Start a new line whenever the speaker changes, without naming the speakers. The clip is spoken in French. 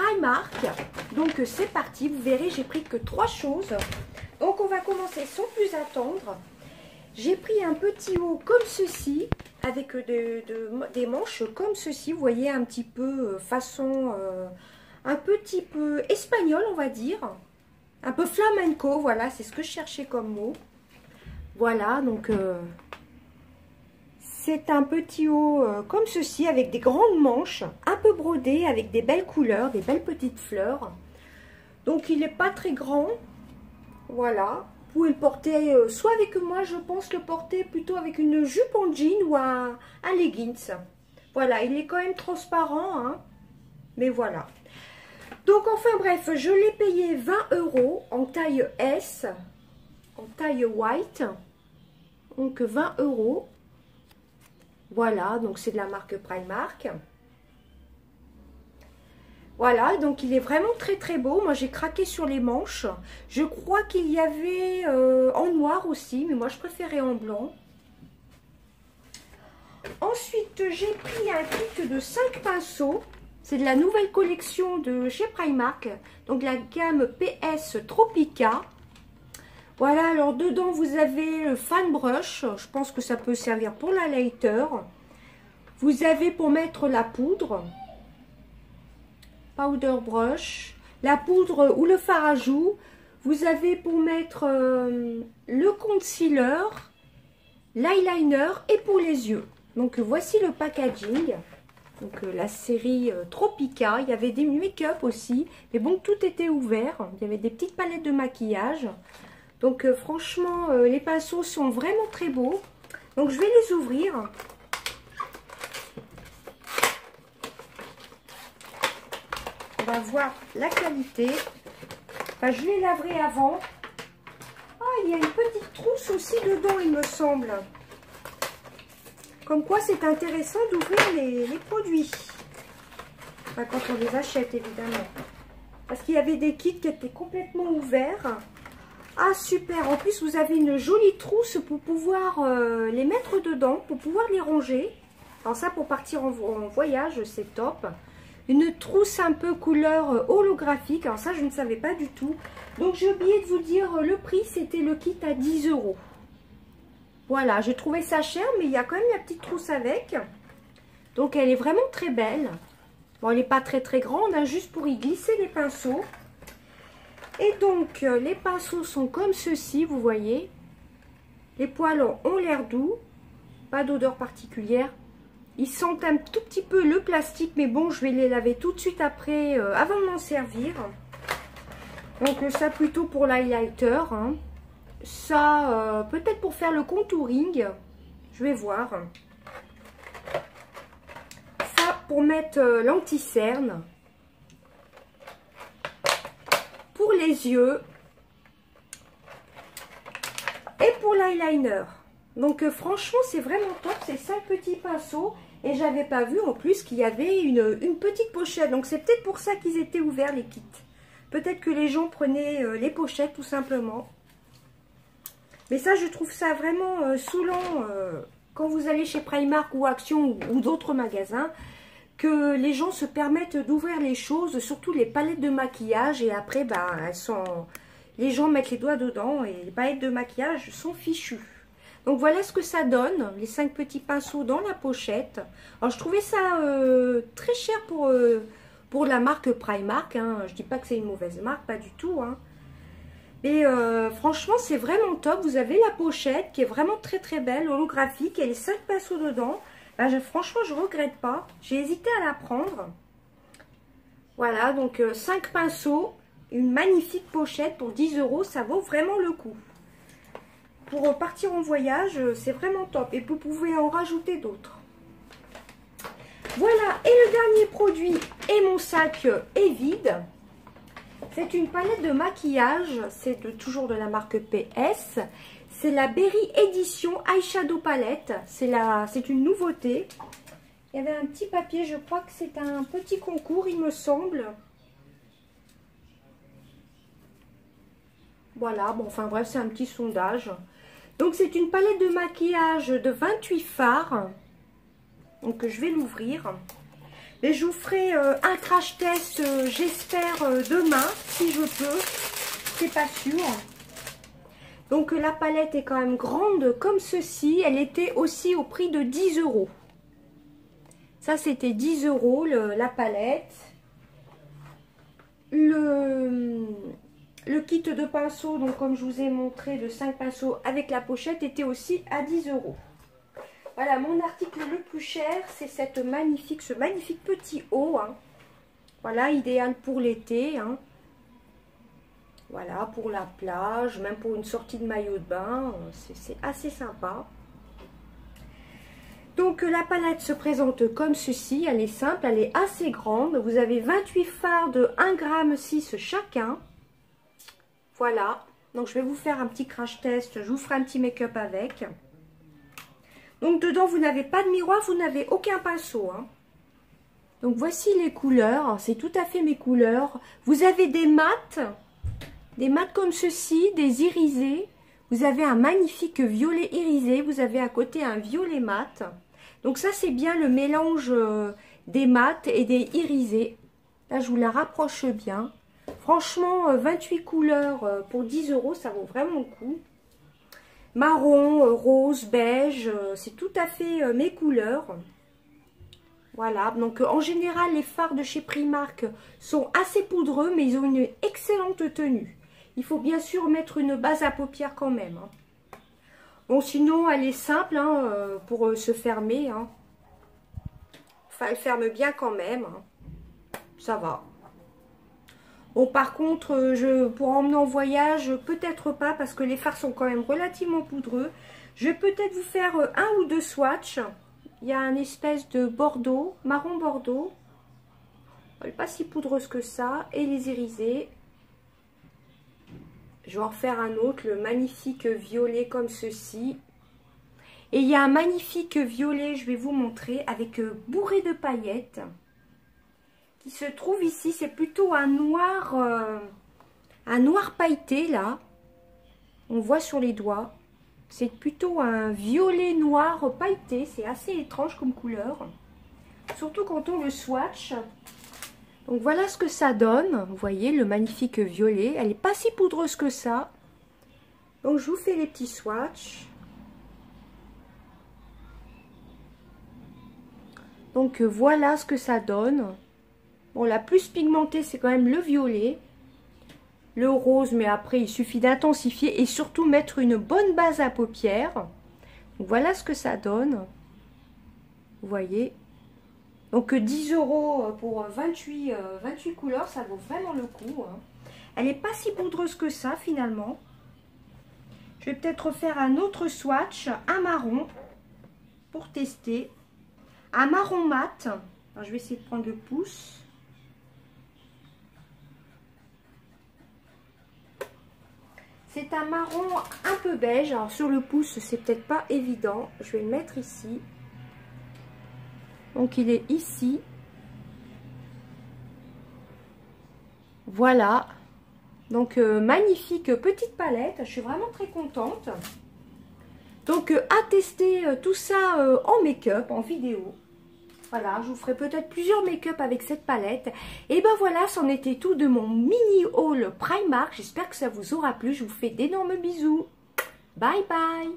Primark. Donc c'est parti, vous verrez, j'ai pris que 3 choses. Donc on va commencer sans plus attendre. J'ai pris un petit haut comme ceci, avec des manches comme ceci, vous voyez, un petit peu façon, un petit peu espagnol, on va dire. Un peu flamenco, voilà, c'est ce que je cherchais comme mot. Voilà, donc c'est un petit haut comme ceci, avec des grandes manches, un peu brodé, avec des belles couleurs, des belles petites fleurs. Donc il n'est pas très grand, voilà. Vous pouvez le porter soit avec moi, je pense le porter plutôt avec une jupe en jean ou un leggings. Voilà, il est quand même transparent, hein, mais voilà. Donc enfin bref, je l'ai payé 20 € en taille S, en taille white, donc 20 €. Voilà, donc c'est de la marque Primark. Voilà, donc il est vraiment très très beau. Moi j'ai craqué sur les manches. Je crois qu'il y avait en noir aussi, mais moi je préférais en blanc. Ensuite j'ai pris un kit de 5 pinceaux. C'est de la nouvelle collection de chez Primark, donc la gamme PS Tropica. Voilà, alors dedans vous avez le fan brush, je pense que ça peut servir pour l'highlighter. Vous avez pour mettre la poudre, powder brush, la poudre ou le fard à joues. Vous avez pour mettre le concealer, l'eyeliner et pour les yeux. Donc voici le packaging. Donc la série Tropica, il y avait des make-up aussi, mais bon, tout était ouvert. Il y avait des petites palettes de maquillage. Donc franchement, les pinceaux sont vraiment très beaux. Donc je vais les ouvrir. On va voir la qualité. Enfin, je les laverai avant. Ah, il y a une petite trousse aussi dedans, il me semble. Comme quoi c'est intéressant d'ouvrir les produits. Enfin, quand on les achète évidemment. Parce qu'il y avait des kits qui étaient complètement ouverts. Ah super, en plus vous avez une jolie trousse pour pouvoir les mettre dedans, pour pouvoir les ranger. Alors ça pour partir en voyage c'est top. Une trousse un peu couleur holographique, alors ça je ne savais pas du tout. Donc j'ai oublié de vous dire le prix, c'était le kit à 10 €. Voilà, j'ai trouvé ça cher, mais il y a quand même la petite trousse avec. Donc elle est vraiment très belle. Bon, elle n'est pas très très grande, hein, juste pour y glisser les pinceaux. Et donc les pinceaux sont comme ceci, vous voyez. Les poils ont l'air doux, pas d'odeur particulière. Ils sentent un tout petit peu le plastique, mais bon, je vais les laver tout de suite après, avant de m'en servir. Donc ça plutôt pour l'highlighter, hein. Ça, peut-être pour faire le contouring, je vais voir. Ça, pour mettre l'anti-cerne. Pour les yeux. Et pour l'eyeliner. Donc, franchement, c'est vraiment top, ces 5 petits pinceaux. Et j'avais pas vu, en plus, qu'il y avait une petite pochette. Donc, c'est peut-être pour ça qu'ils étaient ouverts, les kits. Peut-être que les gens prenaient les pochettes, tout simplement. Mais ça, je trouve ça vraiment saoulant quand vous allez chez Primark ou Action ou d'autres magasins, que les gens se permettent d'ouvrir les choses, surtout les palettes de maquillage, et après, bah, les gens mettent les doigts dedans et les palettes de maquillage sont fichues. Donc voilà ce que ça donne, les 5 petits pinceaux dans la pochette. Alors je trouvais ça très cher pour la marque Primark, hein. Je dis pas que c'est une mauvaise marque, pas du tout, hein. Et franchement, c'est vraiment top. Vous avez la pochette qui est vraiment très très belle, holographique. Et les 5 pinceaux dedans. Bah, franchement, je regrette pas. J'ai hésité à la prendre. Voilà, donc 5 pinceaux. Une magnifique pochette pour 10 €. Ça vaut vraiment le coup. Pour partir en voyage, c'est vraiment top. Et vous pouvez en rajouter d'autres. Voilà, et le dernier produit. Et mon sac est vide. C'est une palette de maquillage, c'est toujours de la marque PS. C'est la Berry Edition Eyeshadow Palette. C'est une nouveauté. Il y avait un petit papier, je crois que c'est un petit concours, il me semble. Voilà, bon, enfin bref, c'est un petit sondage. Donc c'est une palette de maquillage de 28 fards. Donc je vais l'ouvrir. Mais je vous ferai un crash test, j'espère, demain, si je peux. C'est pas sûr. Donc la palette est quand même grande comme ceci. Elle était aussi au prix de 10 €. Ça, c'était 10 € la palette. Le kit de pinceaux, donc comme je vous ai montré, de 5 pinceaux avec la pochette, était aussi à 10 €. Voilà, mon article le plus cher, c'est ce magnifique petit haut. Hein. Voilà, idéal pour l'été. Hein. Voilà, pour la plage, même pour une sortie de maillot de bain, c'est assez sympa. Donc la palette se présente comme ceci, elle est simple, elle est assez grande. Vous avez 28 fards de 1,6 g chacun. Voilà, donc je vais vous faire un petit crash test, je vous ferai un petit make-up avec. Donc dedans, vous n'avez pas de miroir, vous n'avez aucun pinceau. Hein. Donc voici les couleurs, c'est tout à fait mes couleurs. Vous avez des mats comme ceci, des irisés. Vous avez un magnifique violet irisé, vous avez à côté un violet mat. Donc ça, c'est bien le mélange des mats et des irisés. Là, je vous la rapproche bien. Franchement, 28 couleurs pour 10 €, ça vaut vraiment le coup. Marron, rose, beige, c'est tout à fait mes couleurs. Voilà, donc en général, les fards de chez Primark sont assez poudreux, mais ils ont une excellente tenue. Il faut bien sûr mettre une base à paupières quand même. Hein. Bon, sinon, elle est simple hein, pour se fermer. Hein. Enfin, elle ferme bien quand même. Hein. Ça va. Bon, par contre, pour emmener en voyage, peut-être pas, parce que les fards sont quand même relativement poudreux. Je vais peut-être vous faire un ou deux swatchs. Il y a une espèce de bordeaux, marron bordeaux. Elle n'est pas si poudreuse que ça. Et les irisés. Je vais en refaire un autre, le magnifique violet comme ceci. Et il y a un magnifique violet, je vais vous montrer, avec bourré de paillettes. Qui se trouve ici, c'est plutôt un noir pailleté là. On voit sur les doigts. C'est plutôt un violet noir pailleté. C'est assez étrange comme couleur. Surtout quand on le swatch. Donc voilà ce que ça donne. Vous voyez le magnifique violet. Elle n'est pas si poudreuse que ça. Donc je vous fais les petits swatchs. Donc voilà ce que ça donne. Bon, la plus pigmentée, c'est quand même le violet. Le rose, mais après, il suffit d'intensifier et surtout mettre une bonne base à paupières. Donc, voilà ce que ça donne. Vous voyez. Donc, 10 € pour 28 couleurs, ça vaut vraiment le coup. Hein. Elle n'est pas si poudreuse que ça, finalement. Je vais peut-être refaire un autre swatch, un marron, pour tester. Un marron mat. Alors, je vais essayer de prendre le pouce. C'est un marron un peu beige. Alors sur le pouce, c'est peut-être pas évident. Je vais le mettre ici. Donc il est ici. Voilà. Donc magnifique petite palette. Je suis vraiment très contente. Donc à tester tout ça en make-up, en vidéo. Voilà, je vous ferai peut-être plusieurs make-up avec cette palette. Et ben voilà, c'en était tout de mon mini haul Primark. J'espère que ça vous aura plu. Je vous fais d'énormes bisous. Bye bye.